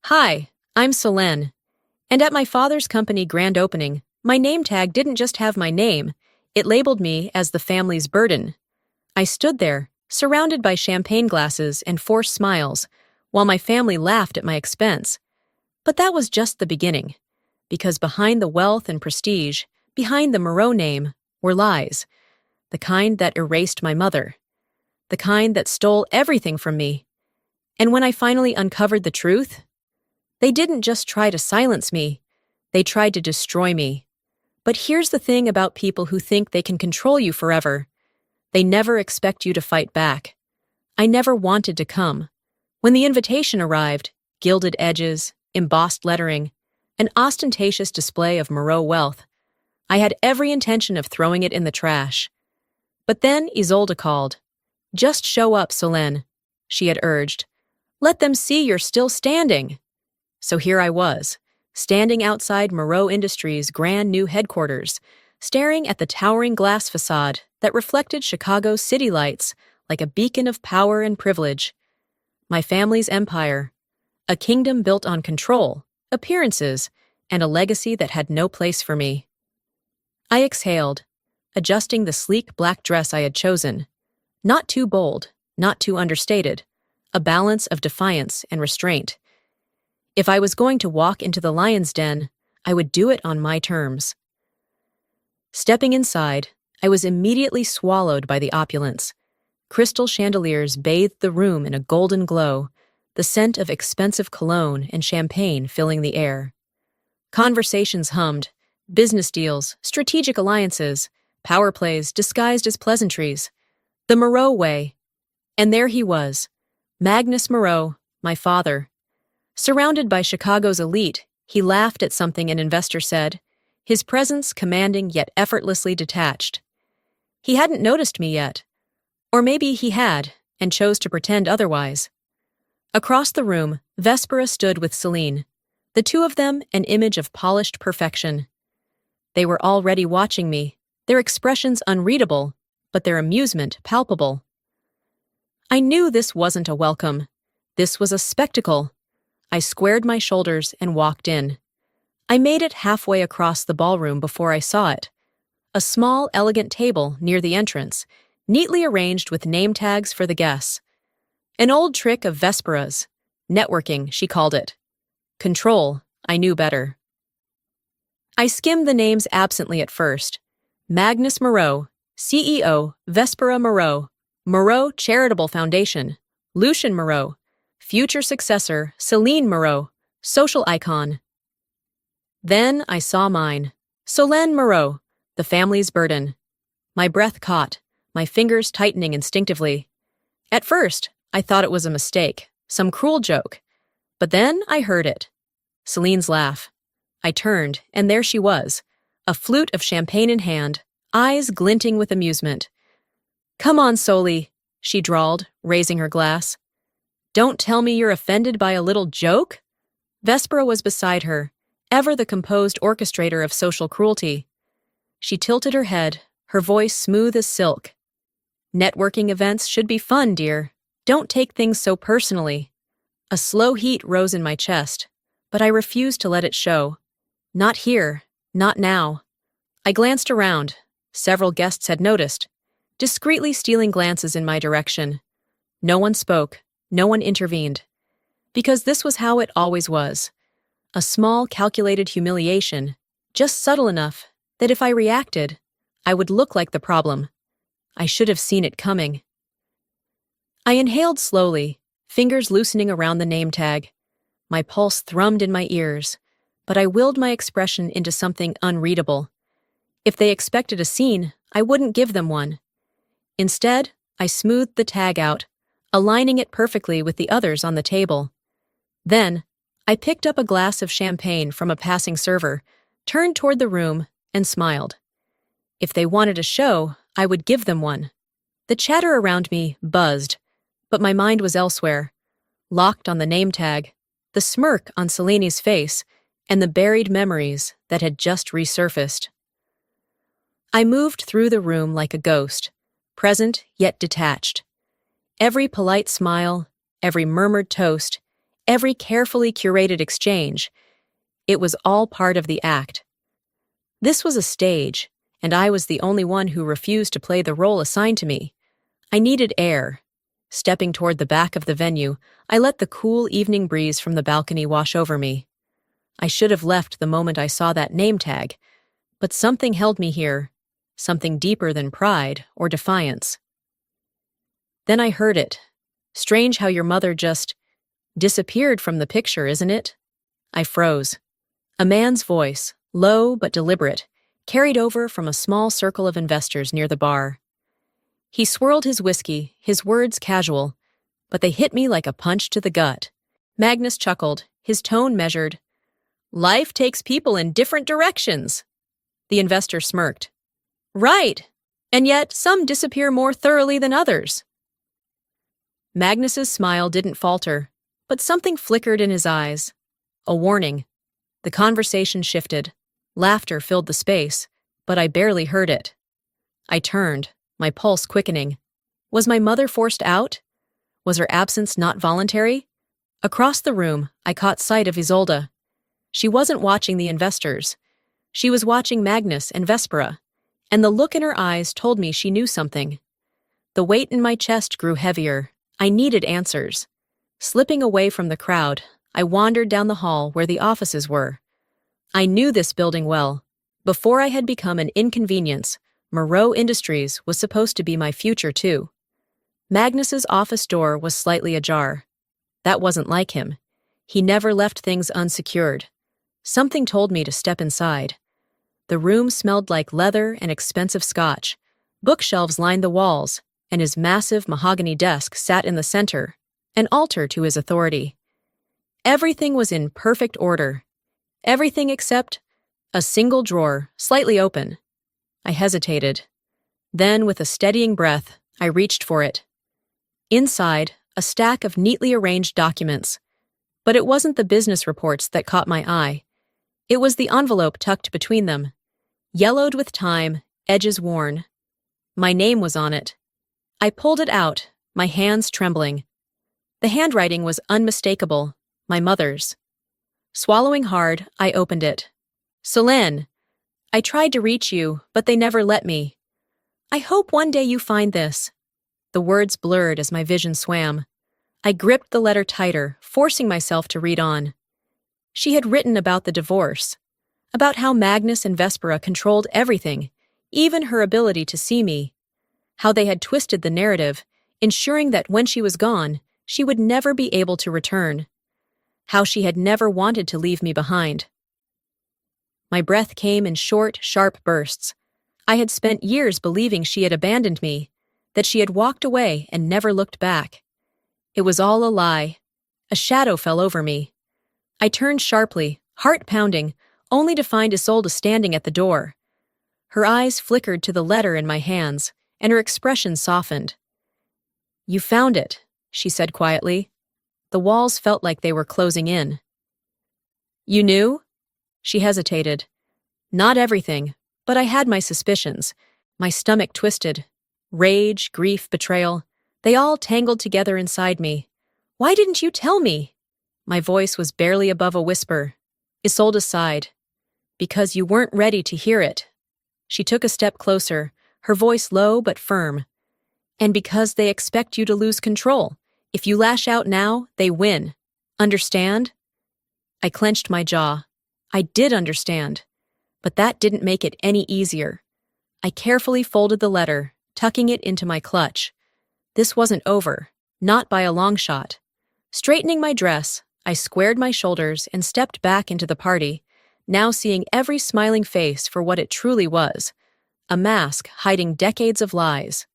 Hi, I'm Selene, and at my father's company grand opening, my name tag didn't just have my name, it labeled me as the family's burden. I stood there, surrounded by champagne glasses and forced smiles, while my family laughed at my expense. But that was just the beginning, because behind the wealth and prestige, behind the Moreau name, were lies, the kind that erased my mother, the kind that stole everything from me. And when I finally uncovered the truth, they didn't just try to silence me, they tried to destroy me. But here's the thing about people who think they can control you forever. They never expect you to fight back. I never wanted to come. When the invitation arrived, gilded edges, embossed lettering, an ostentatious display of Moreau wealth, I had every intention of throwing it in the trash. But then Isolde called. "Just show up, Selene," she had urged. "Let them see you're still standing." So here I was, standing outside Moreau Industries' grand new headquarters, staring at the towering glass facade that reflected Chicago's city lights like a beacon of power and privilege. My family's empire, a kingdom built on control, appearances, and a legacy that had no place for me. I exhaled, adjusting the sleek black dress I had chosen. Not too bold, not too understated, a balance of defiance and restraint. If I was going to walk into the lion's den, I would do it on my terms. Stepping inside, I was immediately swallowed by the opulence. Crystal chandeliers bathed the room in a golden glow, the scent of expensive cologne and champagne filling the air. Conversations hummed, business deals, strategic alliances, power plays disguised as pleasantries. The Moreau way. And there he was, Magnus Moreau, my father. Surrounded by Chicago's elite, he laughed at something an investor said, his presence commanding yet effortlessly detached. He hadn't noticed me yet. Or maybe he had, and chose to pretend otherwise. Across the room, Vespera stood with Selene, the two of them an image of polished perfection. They were already watching me, their expressions unreadable, but their amusement palpable. I knew this wasn't a welcome. This was a spectacle. I squared my shoulders and walked in. I made it halfway across the ballroom before I saw it. A small, elegant table near the entrance, neatly arranged with name tags for the guests. An old trick of Vespera's. Networking, she called it. Control, I knew better. I skimmed the names absently at first. Magnus Moreau, CEO, Vespera Moreau, Moreau Charitable Foundation, Lucien Moreau, future successor, Selene Moreau, social icon. Then I saw mine, Selene Moreau, the family's burden. My breath caught, my fingers tightening instinctively. At first, I thought it was a mistake, some cruel joke. But then I heard it. Selene's laugh. I turned, and there she was, a flute of champagne in hand, eyes glinting with amusement. "Come on, Soli," she drawled, raising her glass. "Don't tell me you're offended by a little joke?" Vespera was beside her, ever the composed orchestrator of social cruelty. She tilted her head, her voice smooth as silk. "Networking events should be fun, dear. Don't take things so personally." A slow heat rose in my chest, but I refused to let it show. Not here, not now. I glanced around. Several guests had noticed, discreetly stealing glances in my direction. No one spoke. No one intervened. Because this was how it always was. A small, calculated humiliation, just subtle enough that if I reacted, I would look like the problem. I should have seen it coming. I inhaled slowly, fingers loosening around the name tag. My pulse thrummed in my ears, but I willed my expression into something unreadable. If they expected a scene, I wouldn't give them one. Instead, I smoothed the tag out, aligning it perfectly with the others on the table. Then, I picked up a glass of champagne from a passing server, turned toward the room, and smiled. If they wanted a show, I would give them one. The chatter around me buzzed, but my mind was elsewhere, locked on the name tag, the smirk on Selene's face, and the buried memories that had just resurfaced. I moved through the room like a ghost, present yet detached. Every polite smile, every murmured toast, every carefully curated exchange. It was all part of the act. This was a stage, and I was the only one who refused to play the role assigned to me. I needed air. Stepping toward the back of the venue, I let the cool evening breeze from the balcony wash over me. I should have left the moment I saw that name tag, but something held me here, something deeper than pride or defiance. Then I heard it. Strange how your mother just disappeared from the picture, isn't it? I froze. A man's voice, low but deliberate, carried over from a small circle of investors near the bar. He swirled his whiskey, his words casual, but they hit me like a punch to the gut. Magnus chuckled, his tone measured. Life takes people in different directions. The investor smirked. Right, and yet some disappear more thoroughly than others. Magnus's smile didn't falter, but something flickered in his eyes. A warning. The conversation shifted. Laughter filled the space, but I barely heard it. I turned, my pulse quickening. Was my mother forced out? Was her absence not voluntary? Across the room, I caught sight of Isolde. She wasn't watching the investors. She was watching Magnus and Vespera, and the look in her eyes told me she knew something. The weight in my chest grew heavier. I needed answers. Slipping away from the crowd, I wandered down the hall where the offices were. I knew this building well. Before I had become an inconvenience, Moreau Industries was supposed to be my future too. Magnus's office door was slightly ajar. That wasn't like him. He never left things unsecured. Something told me to step inside. The room smelled like leather and expensive scotch. Bookshelves lined the walls, and his massive mahogany desk sat in the center, an altar to his authority. Everything was in perfect order. Everything except a single drawer, slightly open. I hesitated. Then, with a steadying breath, I reached for it. Inside, a stack of neatly arranged documents. But it wasn't the business reports that caught my eye. It was the envelope tucked between them. Yellowed with time, edges worn. My name was on it. I pulled it out, my hands trembling. The handwriting was unmistakable, my mother's. Swallowing hard, I opened it. Solène, I tried to reach you, but they never let me. I hope one day you find this. The words blurred as my vision swam. I gripped the letter tighter, forcing myself to read on. She had written about the divorce, about how Magnus and Vespera controlled everything, even her ability to see me, how they had twisted the narrative, ensuring that when she was gone, she would never be able to return, how she had never wanted to leave me behind. My breath came in short, sharp bursts. I had spent years believing she had abandoned me, that she had walked away and never looked back. It was all a lie. A shadow fell over me. I turned sharply, heart pounding, only to find Isolde standing at the door. Her eyes flickered to the letter in my hands, and her expression softened. You found it, she said quietly. The walls felt like they were closing in. You knew? She hesitated. Not everything, but I had my suspicions. My stomach twisted. Rage, grief, betrayal, they all tangled together inside me. Why didn't you tell me? My voice was barely above a whisper. Isolde sighed. Because you weren't ready to hear it. She took a step closer, her voice low but firm. And because they expect you to lose control. If you lash out now, they win. Understand? I clenched my jaw. I did understand. But that didn't make it any easier. I carefully folded the letter, tucking it into my clutch. This wasn't over, not by a long shot. Straightening my dress, I squared my shoulders and stepped back into the party, now seeing every smiling face for what it truly was, a mask hiding decades of lies.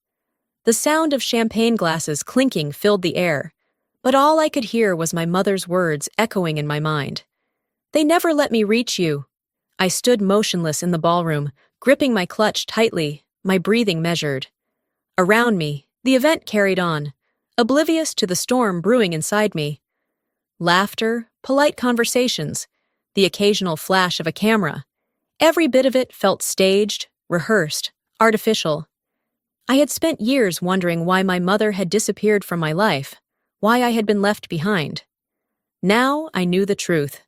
The sound of champagne glasses clinking filled the air, but all I could hear was my mother's words echoing in my mind. They never let me reach you. I stood motionless in the ballroom, gripping my clutch tightly, my breathing measured. Around me, the event carried on, oblivious to the storm brewing inside me. Laughter, polite conversations, the occasional flash of a camera. Every bit of it felt staged, rehearsed, artificial. I had spent years wondering why my mother had disappeared from my life, why I had been left behind. Now I knew the truth.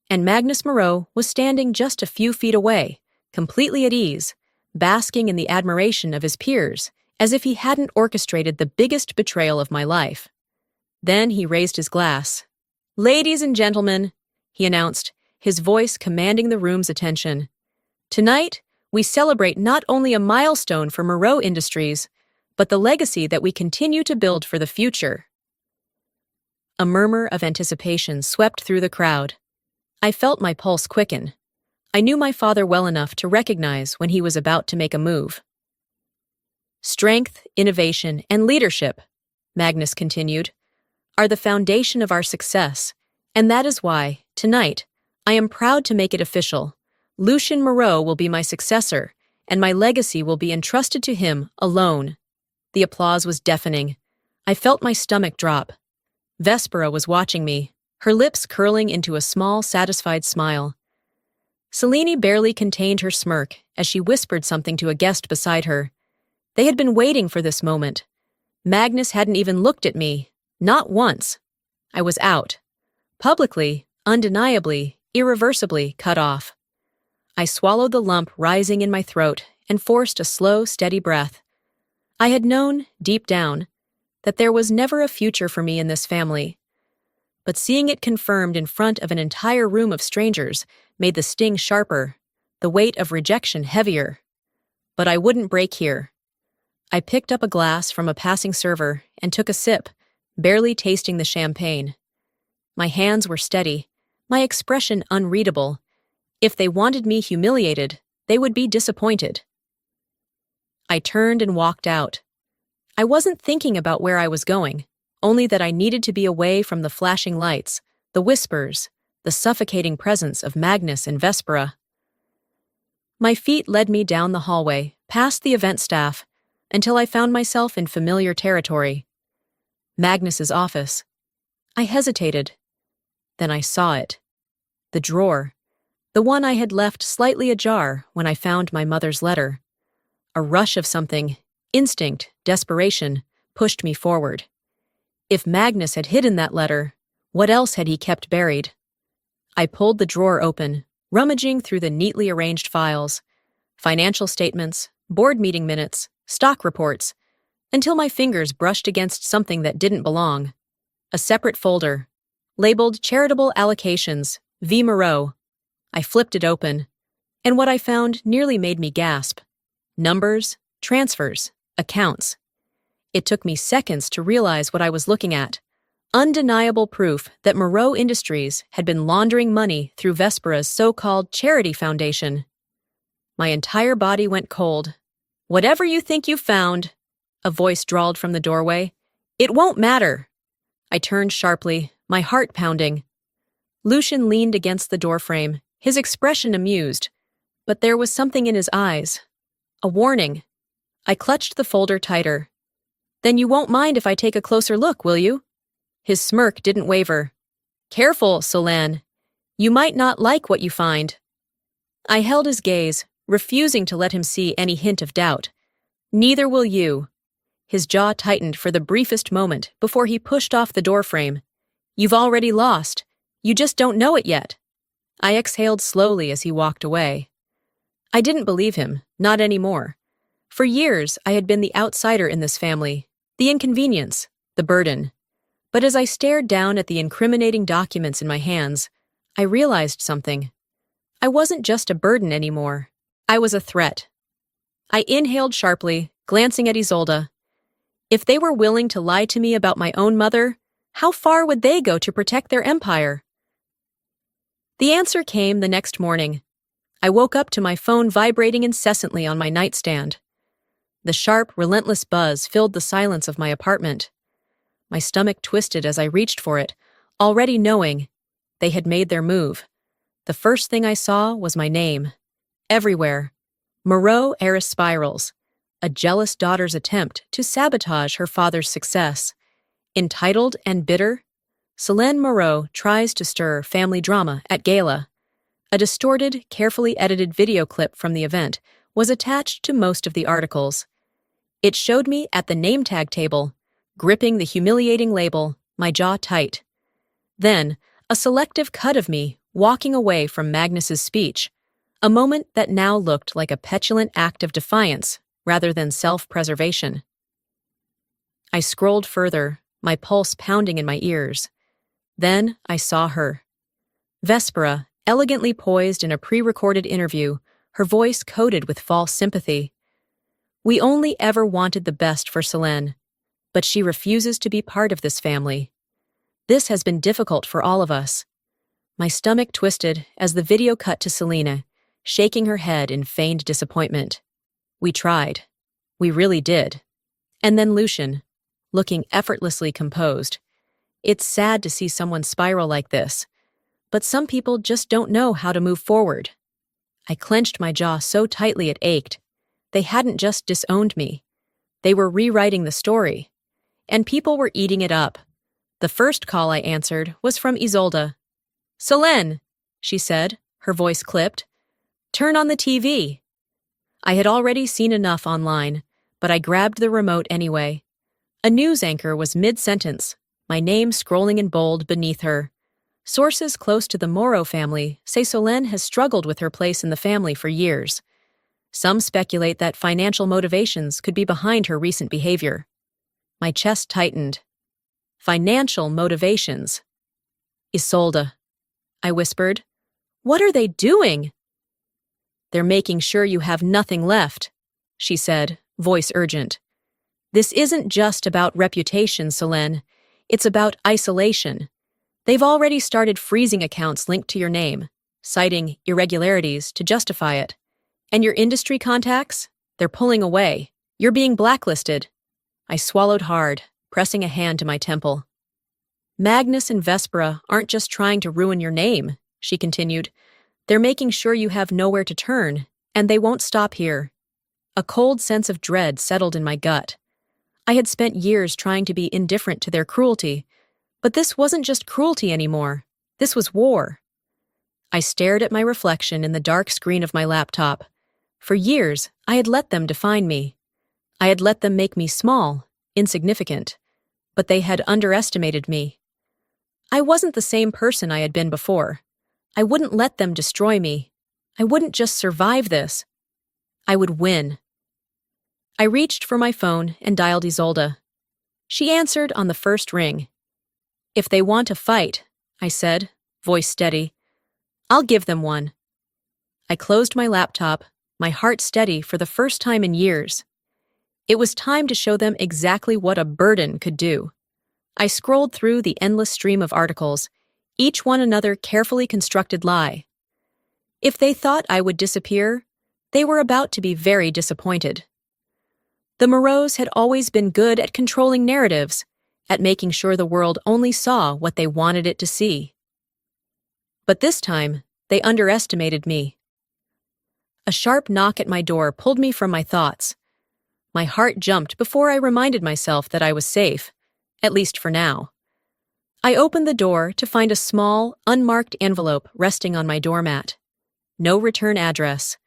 And Magnus Moreau was standing just a few feet away, completely at ease, basking in the admiration of his peers, as if he hadn't orchestrated the biggest betrayal of my life. Then he raised his glass. "Ladies and gentlemen," he announced, his voice commanding the room's attention. "Tonight, we celebrate not only a milestone for Moreau Industries, but the legacy that we continue to build for the future." A murmur of anticipation swept through the crowd. I felt my pulse quicken. I knew my father well enough to recognize when he was about to make a move. "Strength, innovation, and leadership," Magnus continued, "are the foundation of our success, and that is why, tonight, I am proud to make it official. Lucien Moreau will be my successor, and my legacy will be entrusted to him alone." The applause was deafening. I felt my stomach drop. Vespera was watching me, her lips curling into a small, satisfied smile. Selene barely contained her smirk as she whispered something to a guest beside her. They had been waiting for this moment. Magnus hadn't even looked at me, not once. I was out. Publicly, undeniably, irreversibly cut off. I swallowed the lump rising in my throat and forced a slow, steady breath. I had known, deep down, that there was never a future for me in this family. But seeing it confirmed in front of an entire room of strangers made the sting sharper, the weight of rejection heavier. But I wouldn't break here. I picked up a glass from a passing server and took a sip, barely tasting the champagne. My hands were steady, my expression unreadable. If they wanted me humiliated, they would be disappointed. I turned and walked out. I wasn't thinking about where I was going, only that I needed to be away from the flashing lights, the whispers, the suffocating presence of Magnus and Vespera. My feet led me down the hallway, past the event staff, until I found myself in familiar territory. Magnus's office. I hesitated. Then I saw it. The drawer. The one I had left slightly ajar when I found my mother's letter. A rush of something, instinct, desperation, pushed me forward. If Magnus had hidden that letter, what else had he kept buried? I pulled the drawer open, rummaging through the neatly arranged files, financial statements, board meeting minutes, stock reports, until my fingers brushed against something that didn't belong. A separate folder, labeled Charitable Allocations, V. Moreau. I flipped it open, and what I found nearly made me gasp. Numbers, transfers, accounts. It took me seconds to realize what I was looking at. Undeniable proof that Moreau Industries had been laundering money through Vespera's so-called charity foundation. My entire body went cold. "Whatever you think you found," a voice drawled from the doorway, "it won't matter." I turned sharply, my heart pounding. Lucien leaned against the doorframe, his expression amused, but there was something in his eyes. A warning. I clutched the folder tighter. "Then you won't mind if I take a closer look, will you?" His smirk didn't waver. "Careful, Solane. You might not like what you find." I held his gaze, refusing to let him see any hint of doubt. "Neither will you." His jaw tightened for the briefest moment before he pushed off the doorframe. "You've already lost. You just don't know it yet." I exhaled slowly as he walked away. I didn't believe him, not anymore. For years, I had been the outsider in this family, the inconvenience, the burden. But as I stared down at the incriminating documents in my hands, I realized something. I wasn't just a burden anymore. I was a threat. I inhaled sharply, glancing at Isolde. If they were willing to lie to me about my own mother, how far would they go to protect their empire? The answer came the next morning. I woke up to my phone vibrating incessantly on my nightstand. The sharp, relentless buzz filled the silence of my apartment. My stomach twisted as I reached for it, already knowing they had made their move. The first thing I saw was my name. Everywhere. Moreau Heiress Spirals. A jealous daughter's attempt to sabotage her father's success. Entitled and bitter, Solane Moreau tries to stir family drama at gala. A distorted, carefully edited video clip from the event was attached to most of the articles. It showed me at the name tag table, gripping the humiliating label, my jaw tight. Then, a selective cut of me walking away from Magnus's speech, a moment that now looked like a petulant act of defiance rather than self-preservation. I scrolled further, my pulse pounding in my ears. Then I saw her. Vespera, elegantly poised in a pre-recorded interview, her voice coated with false sympathy. We only ever wanted the best for Selene, but she refuses to be part of this family. This has been difficult for all of us. My stomach twisted as the video cut to Selena, shaking her head in feigned disappointment. We tried. We really did. And then Lucian, looking effortlessly composed. It's sad to see someone spiral like this, but some people just don't know how to move forward. I clenched my jaw so tightly it ached. They hadn't just disowned me. They were rewriting the story. And people were eating it up. The first call I answered was from Isolde. "Selene," she said, her voice clipped. "Turn on the TV." I had already seen enough online, but I grabbed the remote anyway. A news anchor was mid-sentence, my name scrolling in bold beneath her. Sources close to the Moreau family say Selene has struggled with her place in the family for years. Some speculate that financial motivations could be behind her recent behavior. My chest tightened. Financial motivations. "Isolde," I whispered. "What are they doing?" "They're making sure you have nothing left," she said, voice urgent. "This isn't just about reputation, Selene. It's about isolation. They've already started freezing accounts linked to your name, citing irregularities to justify it. And your industry contacts? They're pulling away. You're being blacklisted." I swallowed hard, pressing a hand to my temple. "Magnus and Vespera aren't just trying to ruin your name," she continued. "They're making sure you have nowhere to turn, and they won't stop here." A cold sense of dread settled in my gut. I had spent years trying to be indifferent to their cruelty, but this wasn't just cruelty anymore. This was war. I stared at my reflection in the dark screen of my laptop. For years, I had let them define me. I had let them make me small, insignificant, but they had underestimated me. I wasn't the same person I had been before. I wouldn't let them destroy me. I wouldn't just survive this. I would win. I reached for my phone and dialed Isolde. She answered on the first ring. "If they want a fight," I said, voice steady, "I'll give them one." I closed my laptop, my heart steady for the first time in years. It was time to show them exactly what a burden could do. I scrolled through the endless stream of articles, each one another carefully constructed lie. If they thought I would disappear, they were about to be very disappointed. The Moreaus had always been good at controlling narratives, at making sure the world only saw what they wanted it to see. But this time, they underestimated me. A sharp knock at my door pulled me from my thoughts. My heart jumped before I reminded myself that I was safe, at least for now. I opened the door to find a small, unmarked envelope resting on my doormat. No return address.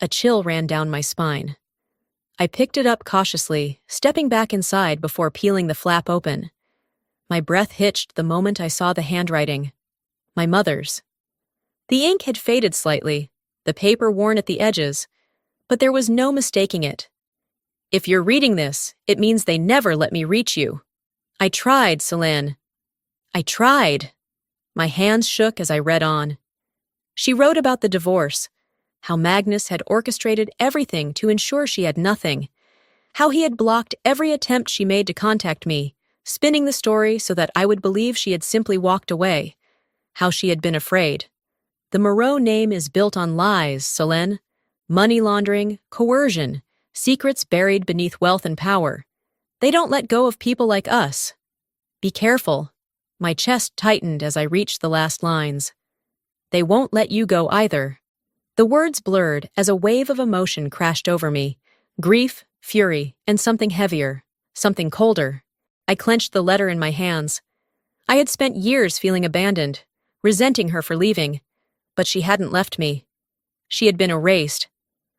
A chill ran down my spine. I picked it up cautiously, stepping back inside before peeling the flap open. My breath hitched the moment I saw the handwriting. My mother's. The ink had faded slightly, the paper worn at the edges, but there was no mistaking it. "If you're reading this, it means they never let me reach you. I tried, Selene. I tried." My hands shook as I read on. She wrote about the divorce, how Magnus had orchestrated everything to ensure she had nothing, how he had blocked every attempt she made to contact me, spinning the story so that I would believe she had simply walked away, how she had been afraid. The Moreau name is built on lies, Selene. Money laundering, coercion, secrets buried beneath wealth and power. They don't let go of people like us. Be careful. My chest tightened as I reached the last lines. They won't let you go either. The words blurred as a wave of emotion crashed over me. Grief, fury, and something heavier, something colder. I clenched the letter in my hands. I had spent years feeling abandoned, resenting her for leaving, but she hadn't left me. She had been erased.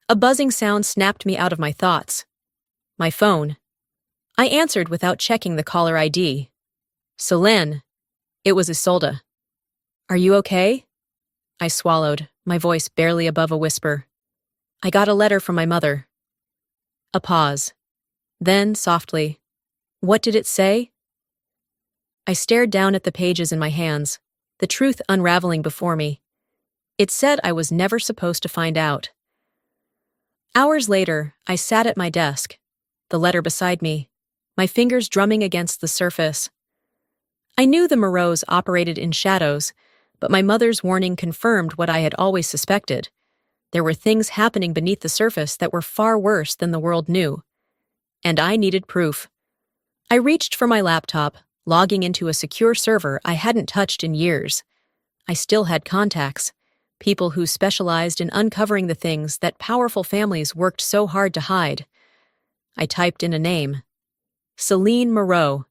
A buzzing sound snapped me out of my thoughts. My phone. I answered without checking the caller ID. "Selene." It was Isolde. Are you okay? I swallowed, my voice barely above a whisper. I got a letter from my mother. A pause. Then, softly, what did it say? I stared down at the pages in my hands, the truth unraveling before me. It said I was never supposed to find out. Hours later, I sat at my desk, the letter beside me, my fingers drumming against the surface. I knew the Moreaus operated in shadows, but my mother's warning confirmed what I had always suspected. There were things happening beneath the surface that were far worse than the world knew. And I needed proof. I reached for my laptop, logging into a secure server I hadn't touched in years. I still had contacts, people who specialized in uncovering the things that powerful families worked so hard to hide. I typed in a name. Celine Moreau.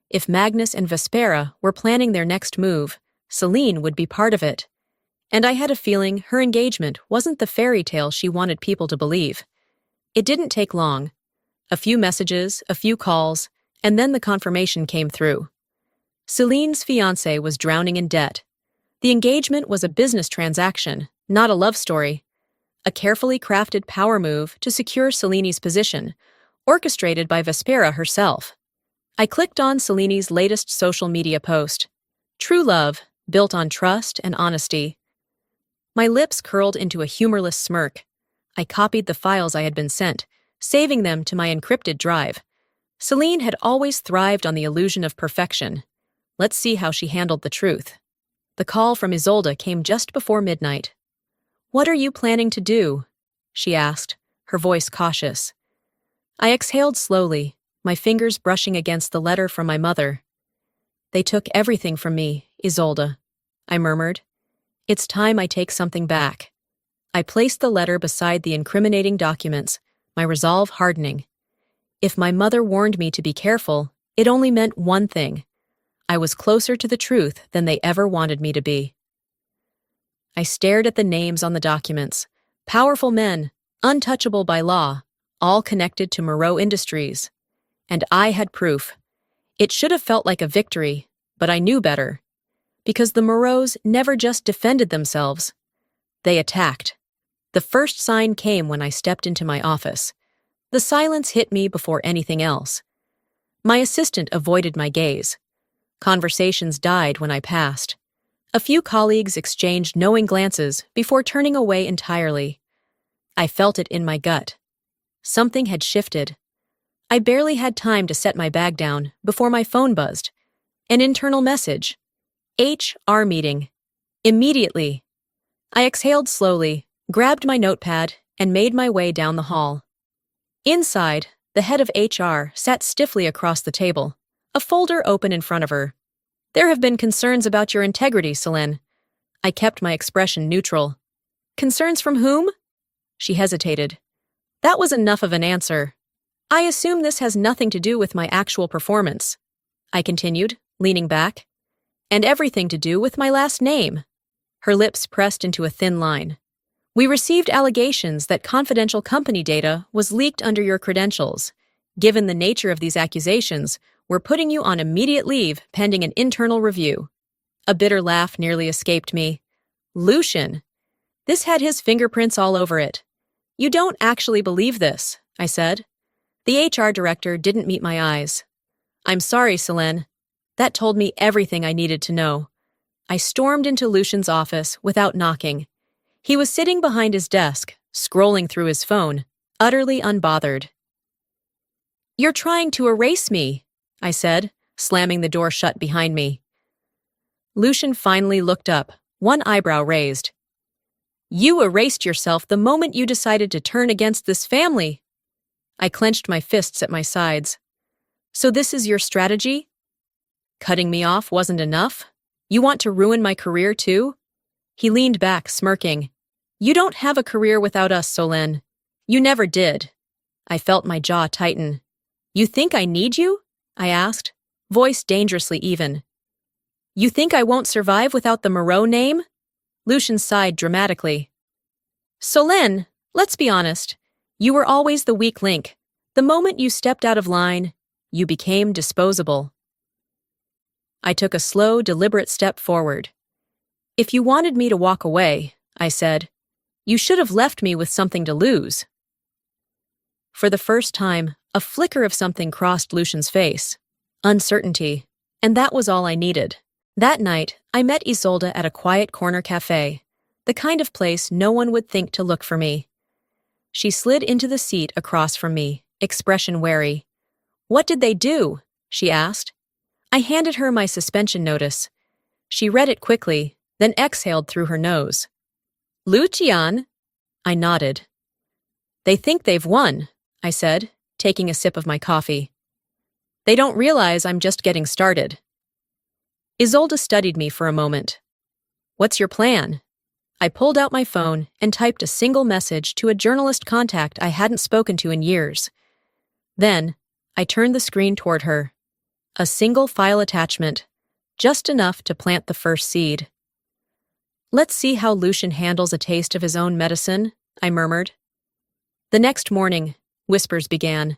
If Magnus and Vespera were planning their next move, Celine would be part of it. And I had a feeling her engagement wasn't the fairy tale she wanted people to believe. It didn't take long. A few messages, a few calls, and then the confirmation came through. Celine's fiancé was drowning in debt. The engagement was a business transaction, not a love story. A carefully crafted power move to secure Celine's position, orchestrated by Vespera herself. I clicked on Celine's latest social media post. True love, built on trust and honesty. My lips curled into a humorless smirk. I copied the files I had been sent, saving them to my encrypted drive. Celine had always thrived on the illusion of perfection. Let's see how she handled the truth. The call from Isolde came just before midnight. What are you planning to do? She asked, her voice cautious. I exhaled slowly, my fingers brushing against the letter from my mother. They took everything from me, Isolde, I murmured. It's time I take something back. I placed the letter beside the incriminating documents, my resolve hardening. If my mother warned me to be careful, it only meant one thing. I was closer to the truth than they ever wanted me to be. I stared at the names on the documents. Powerful men, untouchable by law, all connected to Moreau Industries. And I had proof. It should have felt like a victory, but I knew better. Because the Moreaus never just defended themselves. They attacked. The first sign came when I stepped into my office. The silence hit me before anything else. My assistant avoided my gaze. Conversations died when I passed. A few colleagues exchanged knowing glances before turning away entirely. I felt it in my gut. Something had shifted. I barely had time to set my bag down before my phone buzzed. An internal message. HR meeting. Immediately. I exhaled slowly, grabbed my notepad, and made my way down the hall. Inside, the head of HR sat stiffly across the table, a folder open in front of her. There have been concerns about your integrity, Celine. I kept my expression neutral. Concerns from whom? She hesitated. That was enough of an answer. I assume this has nothing to do with my actual performance. I continued, leaning back. And everything to do with my last name. Her lips pressed into a thin line. We received allegations that confidential company data was leaked under your credentials. Given the nature of these accusations, we're putting you on immediate leave pending an internal review. A bitter laugh nearly escaped me. Lucian. This had his fingerprints all over it. You don't actually believe this, I said. The HR director didn't meet my eyes. I'm sorry, Celine. That told me everything I needed to know. I stormed into Lucian's office without knocking. He was sitting behind his desk, scrolling through his phone, utterly unbothered. You're trying to erase me, I said, slamming the door shut behind me. Lucian finally looked up, one eyebrow raised. You erased yourself the moment you decided to turn against this family. I clenched my fists at my sides. So this is your strategy? Cutting me off wasn't enough? You want to ruin my career too? He leaned back, smirking. You don't have a career without us, Celine. You never did. I felt my jaw tighten. You think I need you? I asked, voice dangerously even. You think I won't survive without the Moreau name? Lucian sighed dramatically. Celine, let's be honest. You were always the weak link. The moment you stepped out of line, you became disposable. I took a slow, deliberate step forward. "If you wanted me to walk away," I said, "you should have left me with something to lose." For the first time, a flicker of something crossed Lucian's face. Uncertainty. And that was all I needed. That night, I met Isolde at a quiet corner cafe, the kind of place no one would think to look for me. She slid into the seat across from me, expression wary. "What did they do?" she asked. I handed her my suspension notice. She read it quickly, then exhaled through her nose. "Lucian?" I nodded. "They think they've won," I said, taking a sip of my coffee. "They don't realize I'm just getting started." Isolde studied me for a moment. "What's your plan?" I pulled out my phone and typed a single message to a journalist contact I hadn't spoken to in years. Then, I turned the screen toward her. A single file attachment, just enough to plant the first seed. "Let's see how Lucian handles a taste of his own medicine," I murmured. The next morning, whispers began.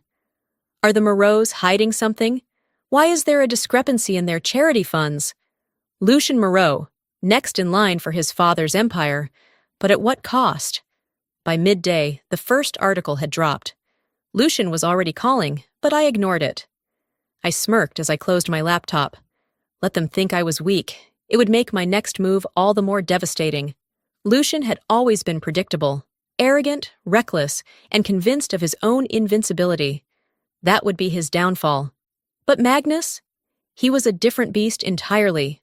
Are the Moreaus hiding something? Why is there a discrepancy in their charity funds? Lucian Moreau, next in line for his father's empire, but at what cost? By midday, the first article had dropped. Lucian was already calling, but I ignored it. I smirked as I closed my laptop. Let them think I was weak. It would make my next move all the more devastating. Lucian had always been predictable, arrogant, reckless, and convinced of his own invincibility. That would be his downfall. But Magnus? He was a different beast entirely.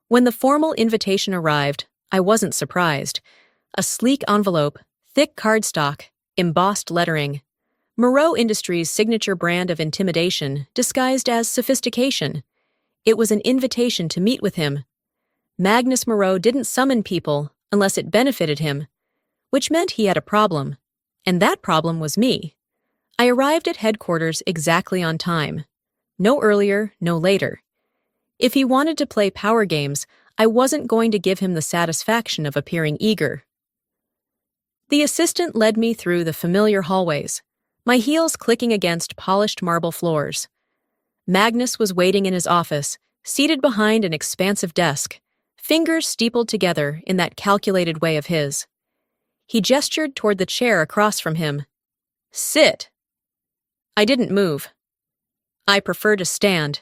When the formal invitation arrived, I wasn't surprised. A sleek envelope, thick cardstock, embossed lettering. Moreau Industries' signature brand of intimidation disguised as sophistication. It was an invitation to meet with him. Magnus Moreau didn't summon people unless it benefited him, which meant he had a problem. And that problem was me. I arrived at headquarters exactly on time. No earlier, no later. If he wanted to play power games, I wasn't going to give him the satisfaction of appearing eager. The assistant led me through the familiar hallways, my heels clicking against polished marble floors. Magnus was waiting in his office, seated behind an expansive desk, fingers steepled together in that calculated way of his. He gestured toward the chair across from him. "Sit." I didn't move. "I prefer to stand."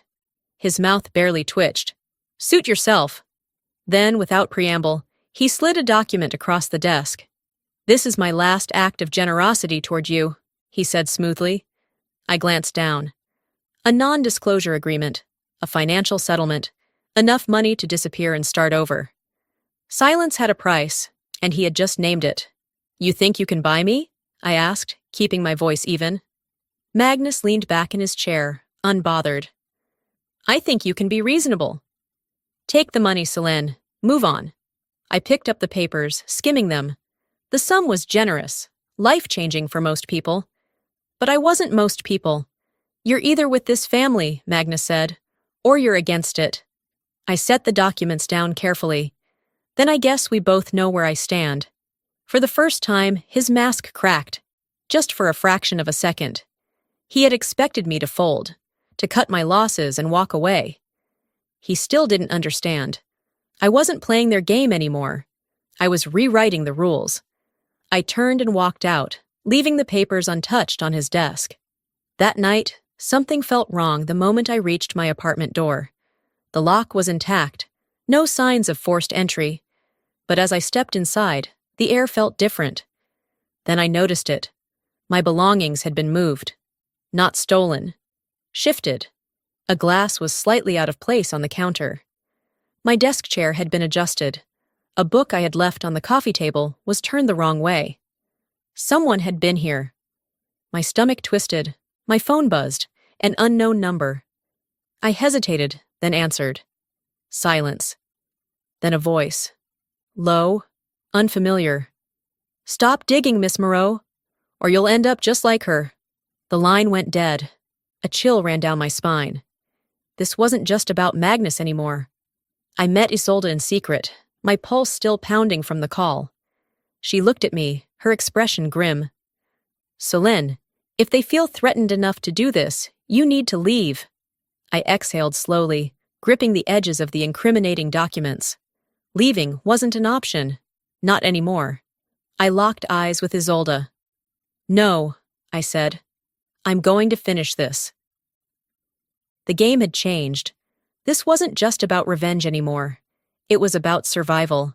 His mouth barely twitched. "Suit yourself." Then, without preamble, he slid a document across the desk. "This is my last act of generosity toward you," he said smoothly. I glanced down. A non-disclosure agreement, a financial settlement, enough money to disappear and start over. Silence had a price, and he had just named it. "You think you can buy me?" I asked, keeping my voice even. Magnus leaned back in his chair, unbothered. "I think you can be reasonable." "Take the money, Selene. Move on." I picked up the papers, skimming them. The sum was generous, life-changing for most people. But I wasn't most people. "You're either with this family," Magnus said, "or you're against it." I set the documents down carefully. "Then I guess we both know where I stand." For the first time, his mask cracked, just for a fraction of a second. He had expected me to fold, to cut my losses and walk away. He still didn't understand. I wasn't playing their game anymore. I was rewriting the rules. I turned and walked out, leaving the papers untouched on his desk. That night, something felt wrong the moment I reached my apartment door. The lock was intact, no signs of forced entry. But as I stepped inside, the air felt different. Then I noticed it. My belongings had been moved. Not stolen. Shifted. A glass was slightly out of place on the counter. My desk chair had been adjusted. A book I had left on the coffee table was turned the wrong way. Someone had been here. My stomach twisted. My phone buzzed. An unknown number. I hesitated, then answered. Silence. Then a voice. Low, unfamiliar. "Stop digging, Miss Moreau, or you'll end up just like her." The line went dead. A chill ran down my spine. This wasn't just about Magnus anymore. I met Isolde in secret, my pulse still pounding from the call. She looked at me, her expression grim. "Selene, if they feel threatened enough to do this, you need to leave." I exhaled slowly, gripping the edges of the incriminating documents. Leaving wasn't an option. Not anymore. I locked eyes with Isolde. "No," I said. "I'm going to finish this." The game had changed. This wasn't just about revenge anymore. It was about survival.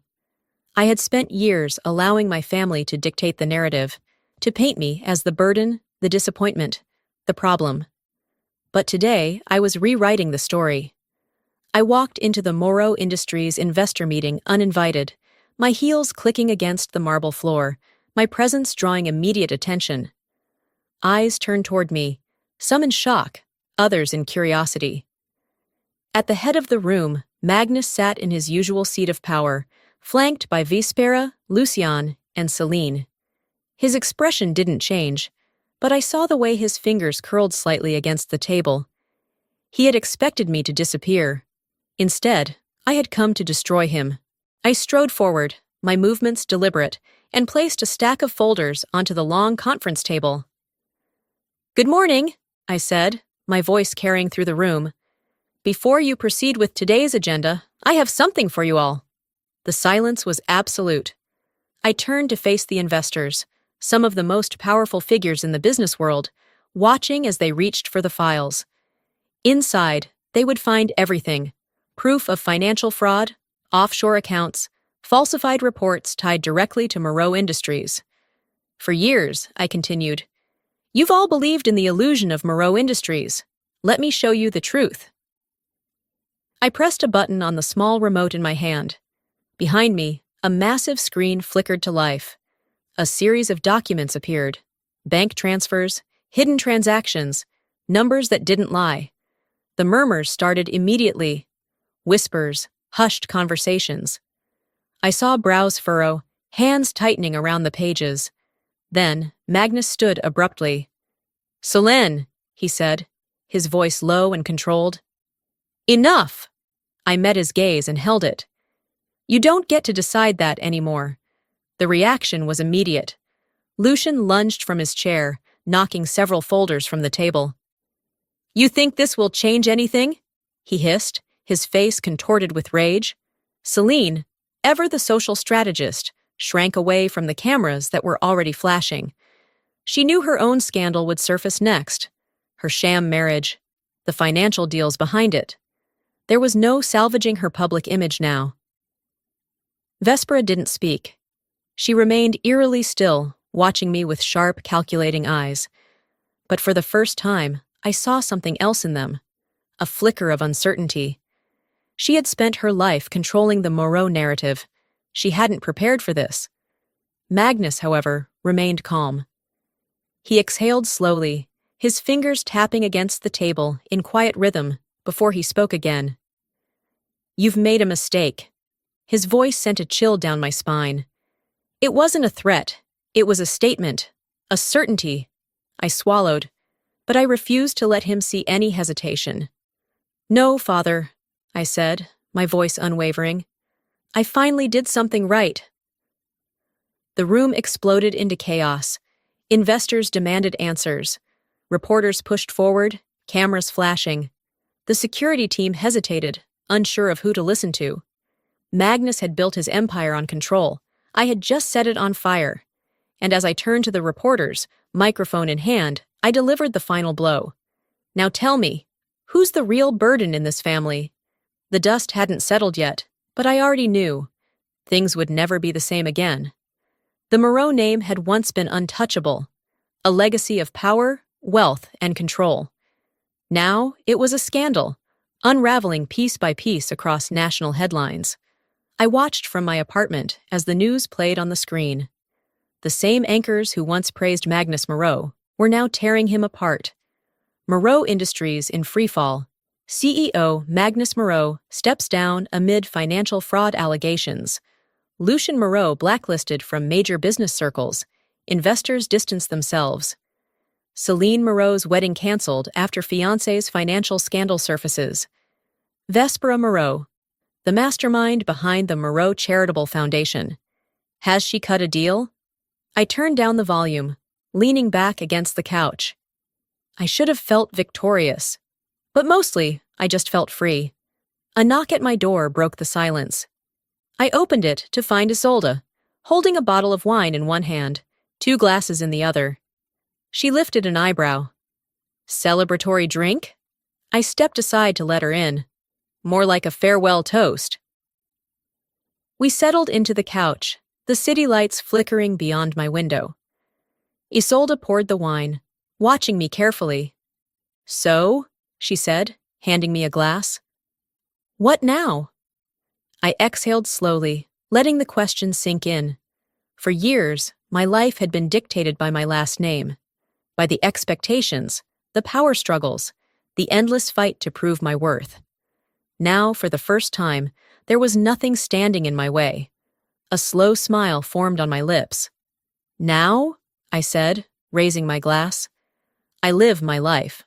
I had spent years allowing my family to dictate the narrative, to paint me as the burden, the disappointment, the problem. But today, I was rewriting the story. I walked into the Moreau Industries investor meeting uninvited, my heels clicking against the marble floor, my presence drawing immediate attention. Eyes turned toward me, some in shock, others in curiosity. At the head of the room, Magnus sat in his usual seat of power, flanked by Vespera, Lucian, and Celine. His expression didn't change, but I saw the way his fingers curled slightly against the table. He had expected me to disappear. Instead, I had come to destroy him. I strode forward, my movements deliberate, and placed a stack of folders onto the long conference table. "Good morning," I said, my voice carrying through the room. "Before you proceed with today's agenda, I have something for you all." The silence was absolute. I turned to face the investors, some of the most powerful figures in the business world, watching as they reached for the files. Inside, they would find everything: proof of financial fraud, offshore accounts, falsified reports tied directly to Moreau Industries. "For years," I continued, "you've all believed in the illusion of Moreau Industries. Let me show you the truth." I pressed a button on the small remote in my hand. Behind me, a massive screen flickered to life. A series of documents appeared: bank transfers, hidden transactions, numbers that didn't lie. The murmurs started immediately. Whispers, hushed conversations. I saw brows furrow, hands tightening around the pages. Then, Magnus stood abruptly. "Celine," he said, his voice low and controlled. "Enough!" I met his gaze and held it. "You don't get to decide that anymore." The reaction was immediate. Lucian lunged from his chair, knocking several folders from the table. "You think this will change anything?" he hissed, his face contorted with rage. Celine, ever the social strategist, shrank away from the cameras that were already flashing. She knew her own scandal would surface next. Her sham marriage, the financial deals behind it. There was no salvaging her public image now. Vespera didn't speak. She remained eerily still, watching me with sharp, calculating eyes. But for the first time, I saw something else in them. A flicker of uncertainty. She had spent her life controlling the Moreau narrative. She hadn't prepared for this. Magnus, however, remained calm. He exhaled slowly, his fingers tapping against the table in quiet rhythm, before he spoke again. "You've made a mistake." His voice sent a chill down my spine. It wasn't a threat. It was a statement, a certainty. I swallowed, but I refused to let him see any hesitation. "No, Father," I said, my voice unwavering. "I finally did something right." The room exploded into chaos. Investors demanded answers. Reporters pushed forward, cameras flashing. The security team hesitated, unsure of who to listen to. Magnus had built his empire on control. I had just set it on fire. And as I turned to the reporters, microphone in hand, I delivered the final blow. "Now tell me, who's the real burden in this family?" The dust hadn't settled yet, but I already knew. Things would never be the same again. The Moreau name had once been untouchable, a legacy of power, wealth, and control. Now it was a scandal, unraveling piece by piece across national headlines. I watched from my apartment as the news played on the screen. The same anchors who once praised Magnus Moreau were now tearing him apart. Moreau Industries in freefall. CEO Magnus Moreau steps down amid financial fraud allegations. Lucian Moreau blacklisted from major business circles. Investors distance themselves. Celine Moreau's wedding canceled after fiancé's financial scandal surfaces. Vespera Moreau, the mastermind behind the Moreau Charitable Foundation. Has she cut a deal? I turned down the volume, leaning back against the couch. I should have felt victorious, but mostly I just felt free. A knock at my door broke the silence. I opened it to find Isolde, holding a bottle of wine in one hand, 2 glasses in the other. She lifted an eyebrow. Celebratory drink? I stepped aside to let her in. More like a farewell toast. We settled into the couch, the city lights flickering beyond my window. Isolde poured the wine, watching me carefully. So, she said, handing me a glass. What now? I exhaled slowly, letting the question sink in. For years, my life had been dictated by my last name, by the expectations, the power struggles, the endless fight to prove my worth. Now, for the first time, there was nothing standing in my way. A slow smile formed on my lips. Now, I said, raising my glass, I live my life.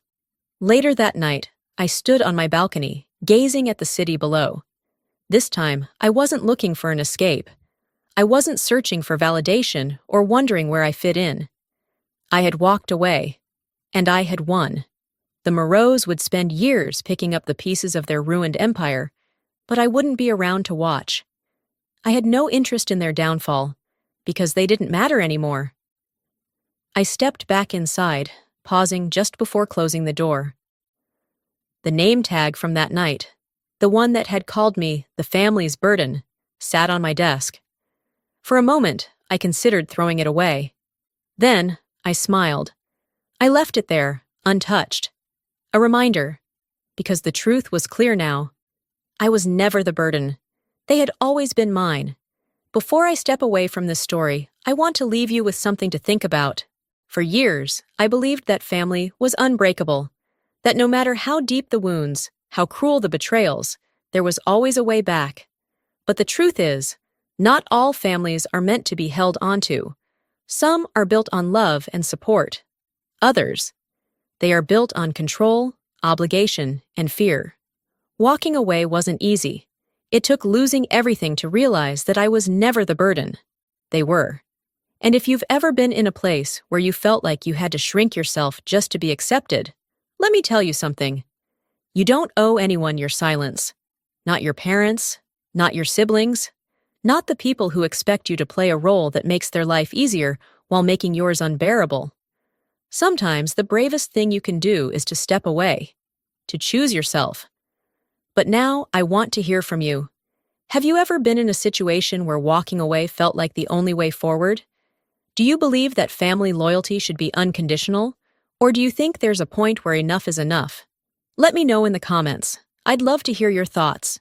Later that night, I stood on my balcony, gazing at the city below. This time, I wasn't looking for an escape. I wasn't searching for validation or wondering where I fit in. I had walked away, and I had won. The Moreaus would spend years picking up the pieces of their ruined empire, but I wouldn't be around to watch. I had no interest in their downfall, because they didn't matter anymore. I stepped back inside, pausing just before closing the door. The name tag from that night, the one that had called me the family's burden, sat on my desk. For a moment, I considered throwing it away. Then, I smiled. I left it there, untouched. A reminder, because the truth was clear now. I was never the burden. They had always been mine. Before I step away from this story, I want to leave you with something to think about. For years, I believed that family was unbreakable, that no matter how deep the wounds, how cruel the betrayals, there was always a way back. But the truth is, not all families are meant to be held onto. Some are built on love and support. Others, they are built on control, obligation, and fear. Walking away wasn't easy. It took losing everything to realize that I was never the burden. They were. And if you've ever been in a place where you felt like you had to shrink yourself just to be accepted, let me tell you something. You don't owe anyone your silence. Not your parents, not your siblings, not the people who expect you to play a role that makes their life easier while making yours unbearable. Sometimes the bravest thing you can do is to step away, to choose yourself. But now I want to hear from you. Have you ever been in a situation where walking away felt like the only way forward? Do you believe that family loyalty should be unconditional? Or do you think there's a point where enough is enough? Let me know in the comments. I'd love to hear your thoughts.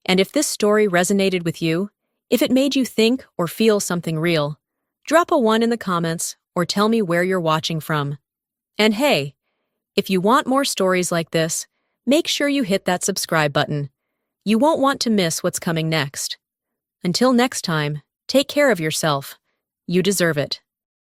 And if this story resonated with you, if it made you think or feel something real, drop a 1 in the comments or tell me where you're watching from. And hey, if you want more stories like this, make sure you hit that subscribe button. You won't want to miss what's coming next. Until next time, take care of yourself. You deserve it.